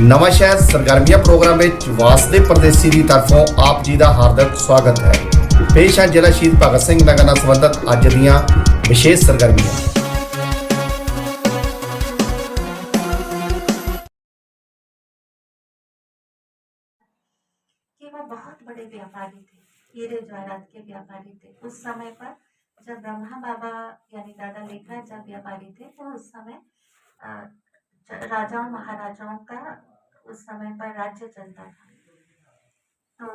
ਨਵਾਂ ਸ਼ਹਿਰ ਸਰਗਰਮੀਆਂ ਪ੍ਰੋਗਰਾਮ ਵਿੱਚ ਵਾਸਦੇ ਪਰਦੇਸੀ ਦੀ ਤਰਫੋਂ ਆਪ ਜੀ ਦਾ ਹਾਰਦਿਕ ਸਵਾਗਤ ਹੈ। ਪੇਸ਼ ਹੈ ਜ਼ਿਲ੍ਹਾ ਸ਼ਹੀਦ ਭਗਤ ਸਿੰਘ ਨਗਰ ਨਾਲ ਸੰਬੰਧਿਤ ਅੱਜ ਦੀਆਂ ਵਿਸ਼ੇਸ਼ ਸਰਗਰਮੀਆਂ। कि वो बहुत बड़े व्यापारी थे, हीरे जवाहरात के व्यापारी थे। उस समय पर जब ब्रह्मा बाबा यानी दादा लेखराज जब व्यापारी थे तो उस समय राजाओं महाराजाओं का उस समय पर राज्य चलता था। तो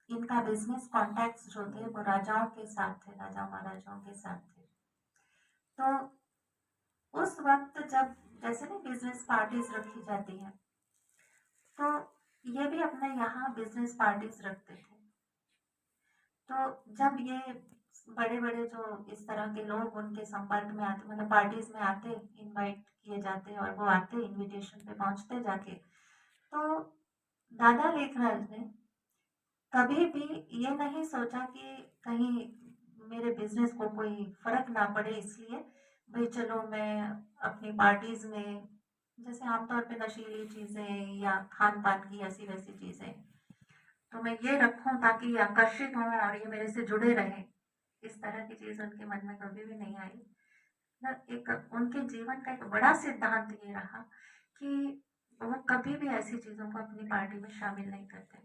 इनका बिजनेस कॉन्टैक्ट्स जो थे वो राजाओं के साथ थे, राजाओं महाराजाओं के साथ थे। तो उस वक्त जब जैसे ना बिजनेस पार्टीज रखी जाती है तो ये भी अपने यहाँ बिजनेस पार्टीज रखते थे। तो जब ये बड़े बड़े जो इस तरह के लोग उनके संपर्क में आते, मतलब पार्टीज में आते, इनवाइट किए जाते और वो आते, इनविटेशन पे पहुंचते जाके, तो दादा लेखराज ने कभी भी ये नहीं सोचा कि कहीं मेरे बिजनेस को कोई फर्क ना पड़े, इसलिए भाई चलो मैं अपनी पार्टीज में जैसे आमतौर पे नशीली चीजें या खान पान की ऐसी वैसी चीजें तो मैं ये रखूं ताकि ये आकर्षित हों और ये मेरे से जुड़े रहें, इस तरह की चीज उनके मन में कभी भी नहीं आई। ना एक उनके जीवन का एक बड़ा सिद्धांत ये रहा कि वो कभी भी ऐसी चीजों को अपनी पार्टी में शामिल नहीं करते।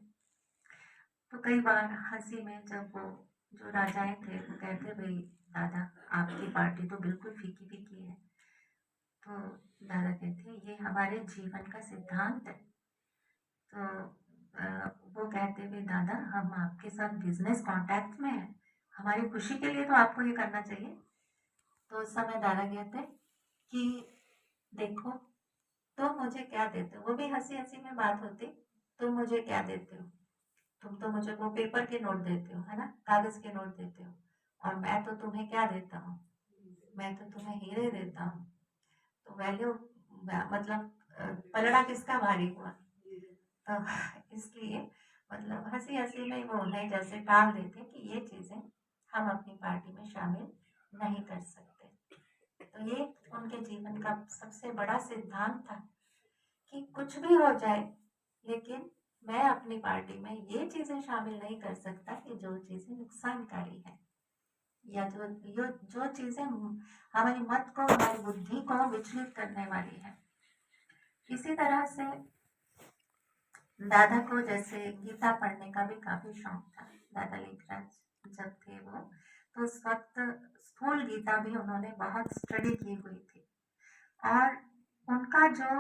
तो कई बार हंसी में जब वो जो राजाएं थे वो कहते भाई दादा आपकी पार्टी तो बिल्कुल फीकी फीकी है, तो दादा कहते ये हमारे जीवन का सिद्धांत है। तो वो कहते भाई दादा हम आपके साथ बिजनेस कॉन्टैक्ट में हैं, हमारी खुशी के लिए तो आपको ये करना चाहिए। तो उस समय दादा कहते कि देखो तुम मुझे क्या देते हो, वो भी हंसी हंसी में बात होती, तुम मुझे क्या देते हो, तुम तो मुझे वो पेपर के नोट देते हो, है ना, कागज के नोट देते हो, और मैं तो तुम्हें क्या देता हूँ, मैं तो तुम्हें हीरे देता हूँ। तो वैल्यू मतलब पलड़ा किसका भारी हुआ। तो इसलिए मतलब हंसी हंसी में वो उन्हें जैसे टाल देते कि ये चीजें हम अपनी पार्टी में शामिल नहीं कर सकते। तो ये उनके जीवन का सबसे बड़ा सिद्धांत था कि कुछ भी हो जाए लेकिन मैं अपनी पार्टी में ये चीजें शामिल नहीं कर सकता कि जो चीजें नुकसानकारी है या जो चीजें हमारी मत को, हमारी बुद्धि को विचलित करने वाली है। इसी तरह से दादा को जैसे गीता पढ़ने का भी काफी शौक था। दादा लेखराज जब थे वो तो उस वक्त स्थूल गीता भी उन्होंने बहुत स्टडी की हुई थी और उनका जो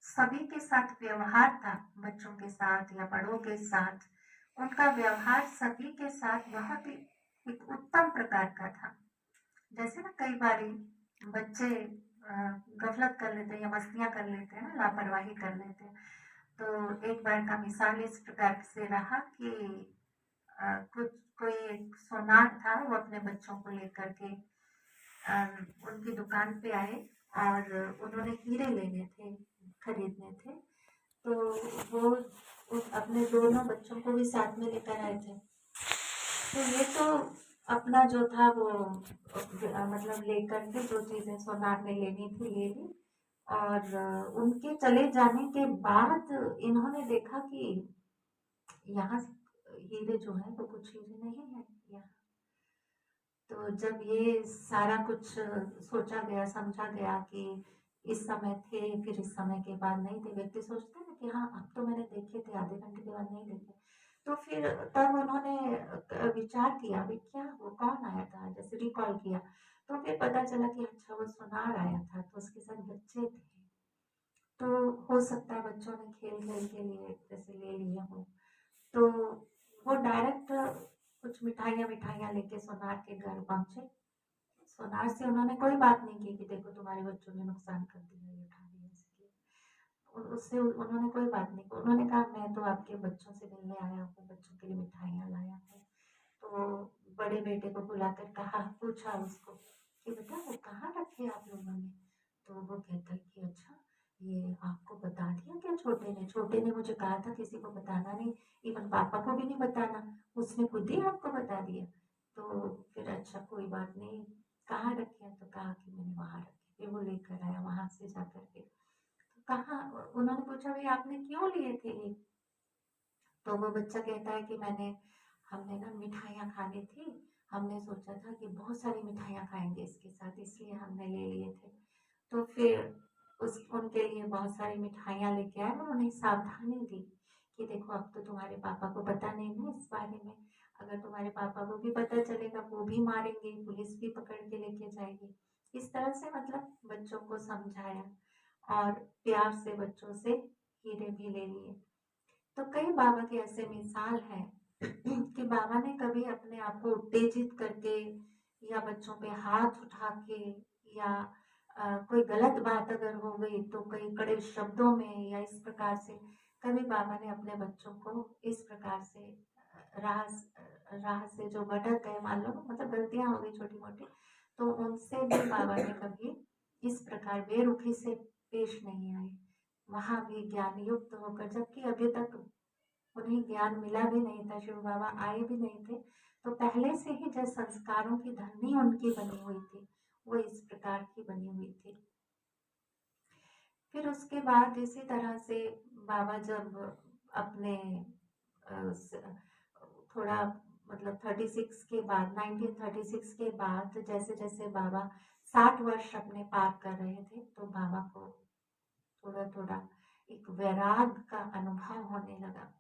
सभी के साथ व्यवहार था, बच्चों के साथ या बड़ों के साथ, उनका व्यवहार सभी के साथ बहुत ही एक उत्तम प्रकार का था। जैसे ना कई बारी बच्चे गफलत कर लेते हैं या मस्तियां कर लेते हैं ना, लापरवाही कर लेते हैं। तो एक बार का मिसाल इस प्रकार से रहा कि कुछ कोई एक सोनार था, वो अपने बच्चों को लेकर के उनकी दुकान पे आए और उन्होंने हीरे लेने थे, खरीदने थे। तो वो अपने दोनों बच्चों को भी साथ में लेकर आए थे। तो ये तो अपना जो था वो मतलब लेकर के जो चीजें सोनार ने लेनी थी ले ली और उनके चले जाने के बाद इन्होंने देखा कि यहाँ हीरे जो है वो कुछ हीरे नहीं है यहाँ। तो जब ये सारा कुछ सोचा गया, समझा गया कि इस समय थे फिर इस समय के बाद नहीं थे, व्यक्ति सोचते हैं कि हाँ अब तो मैंने देखे थे, आधे घंटे के बाद नहीं देखे। तो फिर तब उन्होंने विचार किया भाई क्या वो कौन आया था, जैसे रिकॉल किया तो फिर पता चला कि अच्छा वो सोनार आया था, तो उसके साथ बच्चे थे। तो हो सकता है बच्चों ने खेल खेल के लिए जैसे ले लिया हो। तो वो डायरेक्ट कुछ मिठाइयाँ लेके सोनार के घर पहुंचे। सोनार से उन्होंने कोई बात नहीं की कि देखो तुम्हारे बच्चों ने नुकसान कर दिया, ये उठा लिया इसलिए। उससे उन्होंने कोई बात नहीं की। उन्होंने कहा मैं तो आपके बच्चों से मिलने आया हूँ, बच्चों के लिए मिठाइयाँ लाया हूँ। तो बड़े बेटे को बुलाकर कहा, पूछा उसको कि बेटा वो कहाँ रखे आप लोगों ने। तो वो कहता है कि अच्छा ये आपको बता दिया क्या छोटे ने? छोटे ने मुझे कहा था किसी को बताना नहीं, इवन पापा को भी नहीं बताना, उसने खुद ही आपको बता दिया। तो फिर अच्छा कोई बात नहीं, कहाँ रखे हैं? तो कहा कि मैंने वहाँ रखे। फिर वो लेकर आया वहाँ से जा कर के। तो कहाँ, उन्होंने पूछा भाई आपने क्यों लिए थे ये? तो वो बच्चा कहता है कि हमने ना मिठाइयाँ खानी थी, हमने सोचा था कि बहुत सारी मिठाइयाँ खाएंगे इसके साथ, इसलिए हमने ले लिए थे। तो फिर उस उनके लिए बहुत सारी मिठाइयाँ लेके आए और उन्हें सावधानी दी कि देखो अब तो तुम्हारे पापा को पता नहीं ना इस बारे में, अगर तुम्हारे पापा को भी पता चलेगा वो भी मारेंगे, पुलिस भी पकड़ के लेके जाएगी। इस तरह से मतलब बच्चों को समझाया और प्यार से बच्चों से हीरे भी ले लिए। तो कई बाबा के ऐसे मिसाल हैं कि बाबा ने कभी अपने आप को उत्तेजित करके या बच्चों पे हाथ उठा के या कोई गलत बात अगर हो गई तो कई कड़े शब्दों में या इस प्रकार से कभी बाबा ने अपने बच्चों को इस प्रकार से राह से जो भटक गए, मान लो मतलब गलतियां हो गई छोटी मोटी, तो उनसे भी बाबा ने कभी इस प्रकार बेरुखी से पेश नहीं आए, वहां भी ज्ञान युक्त होकर, जबकि अभी तक उन्हें ज्ञान मिला भी नहीं था, शिव बाबा आए भी नहीं थे, तो पहले से ही जिस संस्कारों की धरनी उनकी बनी हुई थी वो इस प्रकार की बनी हुई थी। फिर उसके बाद इसी तरह से बाबा जब अपने थोड़ा मतलब 36 के बाद 1936 के बाद जैसे जैसे बाबा 60 वर्ष अपने पार कर रहे थे तो बाबा को थोड़ा थोड़ा एक वैराग का अनुभव होने लगा।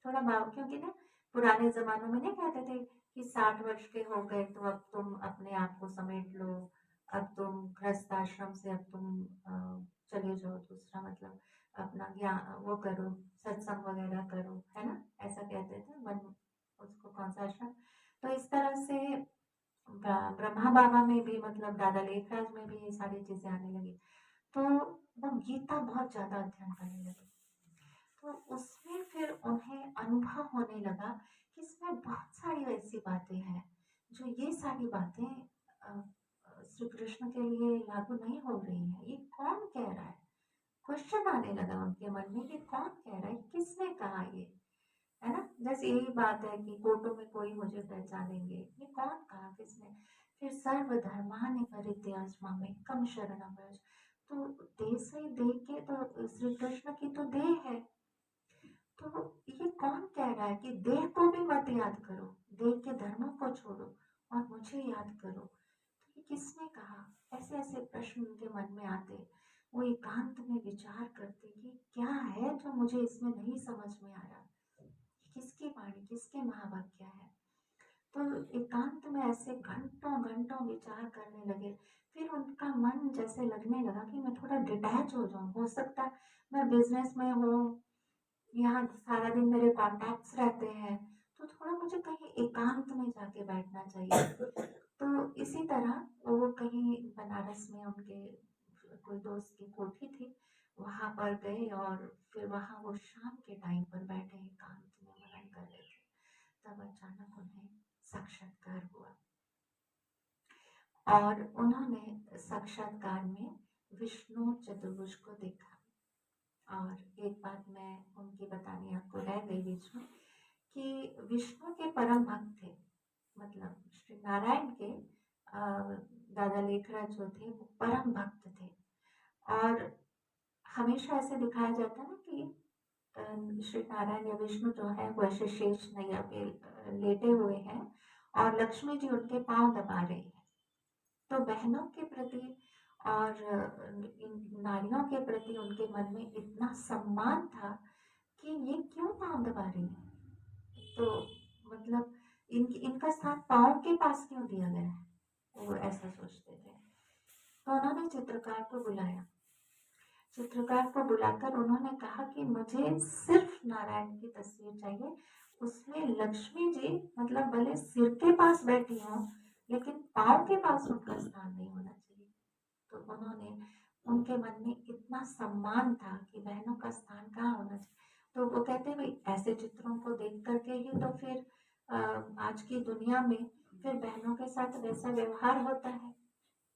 थोड़ा भाव, क्योंकि ना पुराने जमानों में नहीं कहते थे कि 60 वर्ष के हो गए तो अब तुम अपने आप को समेट लो, अब तुम गृहस्थ आश्रम से अब तुम चले जाओ, दूसरा मतलब अपना ज्ञान वो करो, सत्संग वगैरह करो, है ना, ऐसा कहते थे मन, उसको कौन सा आश्रम। तो इस तरह से ब्रह्मा बाबा में भी मतलब दादा लेखराज में भी ये सारी चीजें आने लगी, तो वो गीता बहुत ज्यादा अध्ययन करने लगे। तो उसमें फिर उन्हें अनुभव होने लगा कि इसमें बहुत सारी ऐसी बातें हैं जो ये सारी बातें श्री कृष्ण के लिए लागू नहीं हो रही हैं, ये कौन कह रहा है। क्वेश्चन आने लगा उनके मन में कि कौन कह रहा है, किसने कहा ये, है ना, जैसे यही बात है कि कोर्टों में कोई मुझे पहचानेंगे, ये कौन कहा, किसने। फिर सर्वधर्मानि परित्याज्य मामेकं शरणं व्रज, तो देह से देह के तो श्री कृष्ण की तो देह है, तो ये कौन कह रहा है कि देह को भी मत याद करो, देह के धर्मों को छोड़ो और मुझे याद करो, तो ये किसने कहा। ऐसे ऐसे प्रश्न उनके मन में आते, वो एकांत में विचार करते कि क्या है जो मुझे इसमें नहीं समझ में आ रहा, किसकी वाणी, किसके महावाक्य है। तो एकांत में ऐसे घंटों घंटों विचार करने लगे। फिर उनका मन जैसे लगने लगा कि मैं थोड़ा डिटैच हो जाऊं, हो सकता है मैं बिजनेस में हूँ, यहाँ सारा दिन मेरे कॉन्टैक्ट्स रहते हैं, तो थोड़ा मुझे कहीं एकांत में जाके बैठना चाहिए। तो इसी तरह वो कहीं बनारस में उनके कोई दोस्त की कोठी थी, वहां पर गए और फिर वहां वो शाम के टाइम पर बैठे एकांत में मनन कर रहे थे, तब अचानक उन्हें साक्षात्कार हुआ और उन्होंने साक्षात्कार में विष्णु चतुर्भुज को देखा। और एक बात मैं उनकी बतानी आपको रह गई बीच में कि विष्णु के परम भक्त थे, मतलब श्री नारायण के दादा लेखराज जो थे वो परम भक्त थे। और हमेशा ऐसे दिखाया जाता है ना कि श्री नारायण या विष्णु जो है वो ऐसे शेष नैया पे लेटे हुए हैं और लक्ष्मी जी उनके पांव दबा रही है। तो बहनों के प्रति और इन नारियों के प्रति उनके मन में इतना सम्मान था कि ये क्यों पांव दबा रही है, तो मतलब इनका स्थान पांव के पास क्यों दिया गया है, वो ऐसा सोचते थे। तो उन्होंने चित्रकार को बुलाया, चित्रकार को बुलाकर उन्होंने कहा कि मुझे सिर्फ नारायण की तस्वीर चाहिए, उसमें लक्ष्मी जी मतलब भले सिर के पास बैठी हो लेकिन पाँव के पास उनका स्थान नहीं होना चाहिए। तो उन्होंने, उनके मन में इतना सम्मान था कि बहनों का स्थान कहाँ होना चाहिए। तो वो कहते भाई ऐसे चित्रों को देख करके ही तो फिर आज की दुनिया में फिर बहनों के साथ वैसा व्यवहार होता है।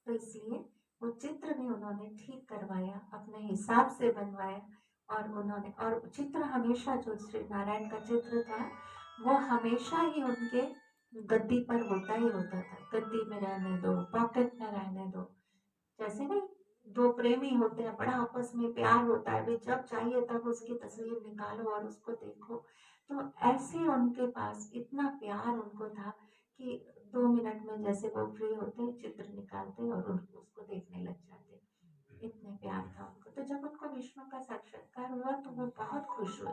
तो इसलिए वो चित्र भी उन्होंने ठीक करवाया, अपने हिसाब से बनवाया और उन्होंने, और चित्र हमेशा जो श्री नारायण का चित्र था वो हमेशा ही उनके गद्दी पर होता ही होता था, गद्दी में रहने दो, पॉकेट में रहने दो, जैसे नहीं दो प्रेमी होते हैं, बड़ा आपस में प्यार होता है, वे जब चाहिए तब उसकी तस्वीर निकालो और उसको देखो। तो ऐसे उनके पास इतना प्यार उनको था कि 2 मिनट में जैसे वो फ्री होते चित्र निकालते और उसको देखने लग जाते। इतने प्यार था उनको। तो जब उनको विष्णु का साक्षात्कार हुआ तो वो बहुत खुश हुए।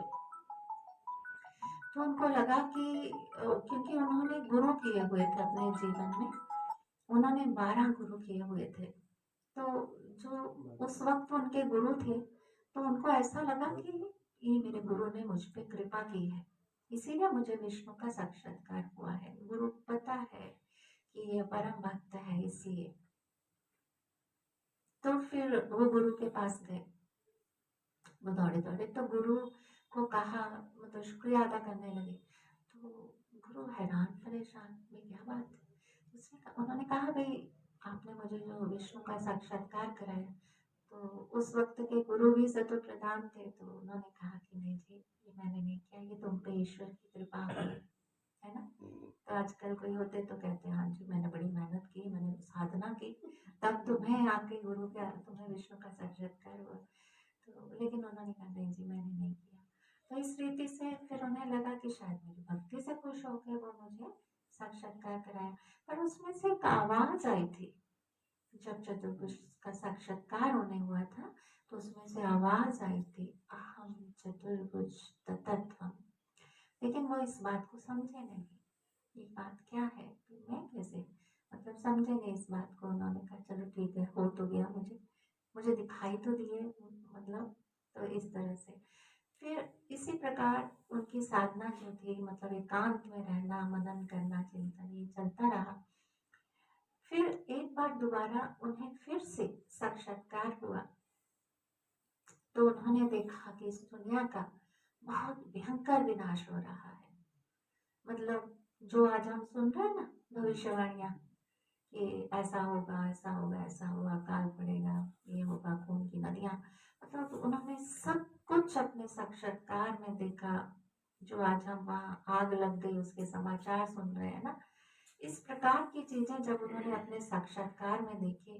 तो उनको लगा कि क्योंकि उन्होंने गुरु किए हुए थे अपने जीवन में, उन्होंने 12 गुरु किए हुए थे। तो जो उस वक्त उनके गुरु थे, तो उनको ऐसा लगा कि ये मेरे गुरु ने मुझ पे कृपा की है, इसीलिए मुझे विष्णु का साक्षात्कार हुआ है। गुरु पता है कि ये परम भक्त है, इसलिए। तो फिर वो गुरु के पास गए, वो दौड़े दौड़े तो गुरु को कहा, मतलब शुक्रिया अदा करने लगे। तो गुरु हैरान परेशान, ये क्या बात है। उन्होंने कहा, भाई आपने मुझे जो विष्णु का साक्षात्कार कराया। तो उस वक्त के गुरु भी सतो प्रधान थे, तो उन्होंने कहा कि नहीं जी, ये मैंने नहीं किया, ये तुम पे ईश्वर की कृपा हुई है ना। तो आजकल कोई होते तो कहते हैं हाँ जी मैंने बड़ी मेहनत की, मैंने साधना की, तब तुम्हें आपके गुरु का, तुम्हें विष्णु का साक्षात्कार हुआ। तो लेकिन उन्होंने कहा नहीं जी मैंने नहीं किया। तो इस रीति से फिर उन्हें लगा कि शायद मेरी भक्ति से खुश होकर वो मुझे साक्षात्कार कराया। पर उसमें से एक आवाज आई थी जब चतुर्भुज का साक्षात्कार होने हुआ था, तो उसमें से आवाज आई थी, अहम चतुर्भुज तत्त्वम्। लेकिन वो इस बात को समझे नहीं, ये बात क्या है, तो मैं कैसे, मतलब समझे नहीं इस बात को। उन्होंने कहा चलो ठीक है, हो तो गया, मुझे दिखाई तो दिए, मतलब। तो इस तरह से फिर इसी प्रकार उनकी साधना जो थी, मतलब एकांत में रहना, मनन करना, चिंतन, ये चलता रहा। फिर एक बार दोबारा उन्हें फिर से साक्षात्कार हुआ, तो उन्होंने देखा कि इस दुनिया का बहुत भयंकर विनाश हो रहा है। मतलब जो आज हम सुन रहे हैं ना, भविष्यवाणियां कि ऐसा होगा, ऐसा होगा, ऐसा होगा, काल पड़ेगा, ये होगा, खून की नदियां, मतलब उन्होंने सब कुछ अपने साक्षात्कार में देखा। जो आज हम वहाँ आग लग गई उसके समाचार सुन रहे हैं ना, इस प्रकार की चीजें जब उन्होंने अपने साक्षात्कार में देखी,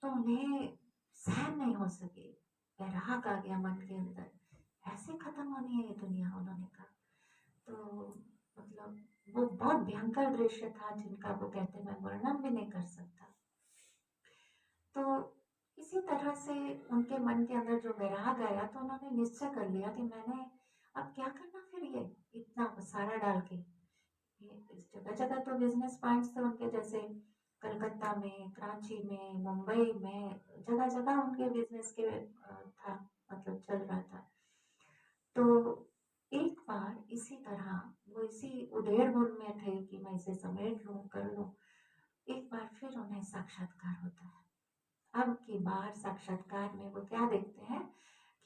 तो उन्हें सहन नहीं हो सके, वैराग आ गया मन के अंदर, ऐसे खत्म होनी है ये दुनिया, उन्होंने कहा। तो मतलब वो बहुत भयंकर दृश्य था जिनका वो कहते मैं वर्णन भी नहीं कर सकता। तो इसी तरह से उनके मन के अंदर जो वैराग आया, तो उन्होंने निश्चय कर लिया कि मैंने अब क्या करना, फिर ये इतना सारा डाल के, जगह जगह तो बिजनेस पॉइंट्स थे उनके, जैसे कलकत्ता में, कराची में, मुंबई में, जगह जगह उनके बिजनेस के था, मतलब चल रहा था। तो एक बार इसी तरह वो इसी उधेड़ बुन में थे कि मैं इसे समेट लूं, कर लूं। एक बार फिर उन्हें साक्षात्कार होता है। अब की बार साक्षात्कार में वो क्या देखते हैं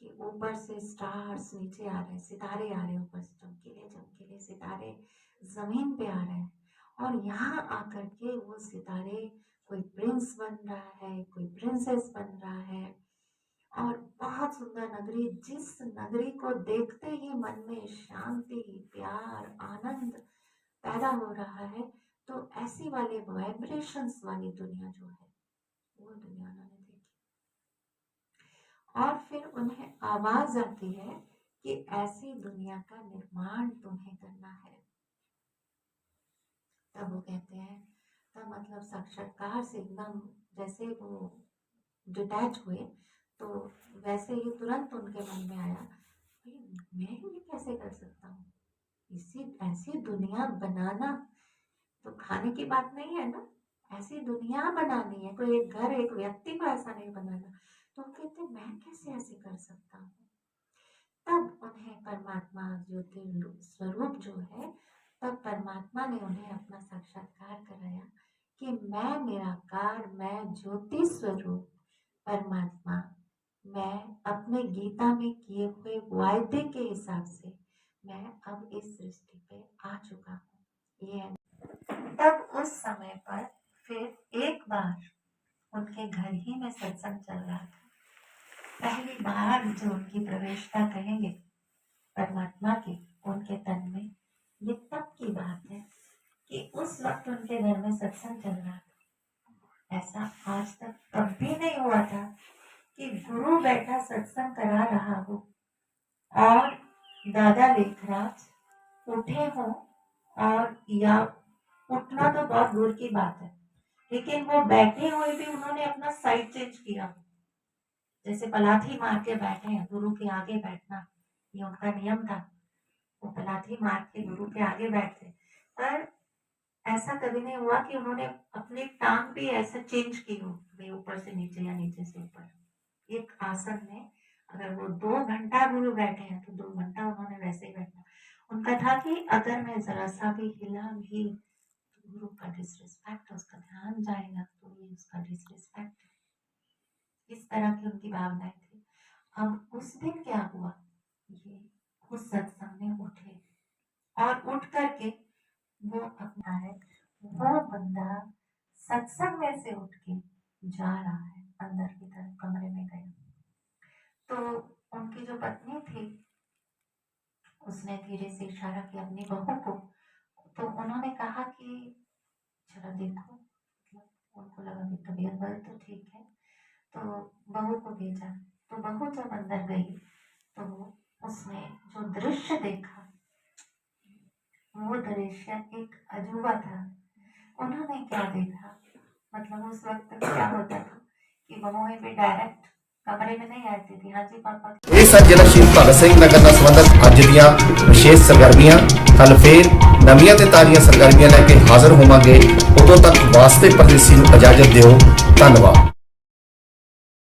कि ऊपर से स्टार्स नीचे आ रहे हैं, सितारे आ रहे हैं, ऊपर से चमकीले चमकीले सितारे जमीन पे आ रहे हैं। और यहाँ आकर के वो सितारे, कोई प्रिंस बन रहा है, कोई प्रिंसेस बन रहा है, और बहुत सुंदर नगरी, जिस नगरी को देखते ही मन में शांति, प्यार, आनंद पैदा हो रहा है। तो ऐसी वाले वाइब्रेशंस वाली दुनिया जो है, वो दुनिया उन्होंने देखी। और फिर उन्हें आवाज आती है कि ऐसी दुनिया का निर्माण तुम्हें करना है। तब वो कहते हैं, तब मतलब साक्षात्कार से एकदम जैसे वो डिटैच हुए, तो वैसे ही तुरंत उनके मन में आया, मैं ये कैसे कर सकता हूँ, इसी ऐसी दुनिया बनाना तो खाने की बात नहीं है ना, ऐसी दुनिया बनानी है, कोई एक घर, एक व्यक्ति को ऐसा नहीं बनाना। तो कहते मैं कैसे ऐसे कर सकता हूँ। तब उन्हें परमात्मा ज्योति स्वरूप जो है, तब परमात्मा ने उन्हें अपना साक्षात्कार कराया कि मैं निराकार, मैं ज्योति स्वरूप परमात्मा, मैं अपने गीता में किए हुए वायदे के हिसाब से मैं अब इस सृष्टि पे आ चुका हूँ। ये है। तब उस समय पर फिर एक बार उनके घर ही में सत्संग चल रहा था। पहली बार जो उनकी प्रवेशता कहेंगे परमात्मा की उनके तन में, ये तब की बात है कि उस वक्त उनके घर में सत्संग चल रहा था। ऐसा आज तक कभी नहीं हुआ था कि गुरु बैठा सत्संग करा रहा हो और दादा लेखराज उठे हो, और या उठना तो बहुत दूर की बात है, लेकिन वो बैठे हुए भी उन्होंने अपना साइड चेंज किया। जैसे पलाथी मार के बैठे हैं, गुरु के आगे बैठना ये उनका नियम था, वो पलाथी मार के गुरु के आगे बैठते, पर ऐसा कभी नहीं हुआ कि उन्होंने अपनी टांग भी ऐसा चेंज की हो, वे ऊपर से नीचे या नीचे से ऊपर। एक आसन में अगर वो 2 घंटा गुरु बैठे हैं तो 2 घंटा उन्होंने वैसे ही बैठना। उनका था कि अगर मैं जरा सा भी हिला भी तो गुरु का डिसरिस्पेक्ट, उसका ध्यान जाएगा, तो ये उसका डिसरिस्पेक्ट है। इस तरह की उनकी भावनाएं थी। अब उस दिन क्या हुआ, ये उस सत्संग में उठे और उठ करके वो अपना है, वो बंदा सत्संग में से उठ के जा रहा है अंदर की तरफ, कमरे में गया तो उनकी जो पत्नी थी उसने धीरे से इशारा किया अपनी बहू को, तो उन्होंने कहा कि जरा देखो, उनको लगा कि तबीयत बड़ी तो ठीक है, तो बहू को भेजा। तो बहू जब अंदर गई तो उसने जो दृश्य देखा, वो दृश्य एक अजूबा था। उन्होंने क्या देखा, मतलब उस वक्त क्या होता था कि बहूएं भी डायरेक्ट कमरे में नहीं आती थी। हाँ जी पापा। ਇਹ ਸਨ ਜ਼ਿਲ੍ਹਾ ਸ਼ਹੀਦ ਭਗਤ ਸਿੰਘ ਨਗਰ ਨਾਲ ਸੰਬੰਧਿਤ ਅੱਜ ਦੀਆਂ ਵਿਸ਼ੇਸ਼ ਸਰਗਰਮੀਆਂ। ਕੱਲ ਫੇਰ ਨਵੀਆਂ ਤੇ ਤਾਜ਼ੀਆਂ ਸਰਗਰਮੀਆਂ ਲੈ ਕੇ ਹਾਜ਼ਰ ਹੋਵਾਂਗੇ। ਉਦੋਂ ਤੱਕ ਵਾਸਤੇ ਪਰਦੇਸੀ ਨੂੰ ਇਜਾਜ਼ਤ ਦਿਓ। ਧੰਨਵਾਦ।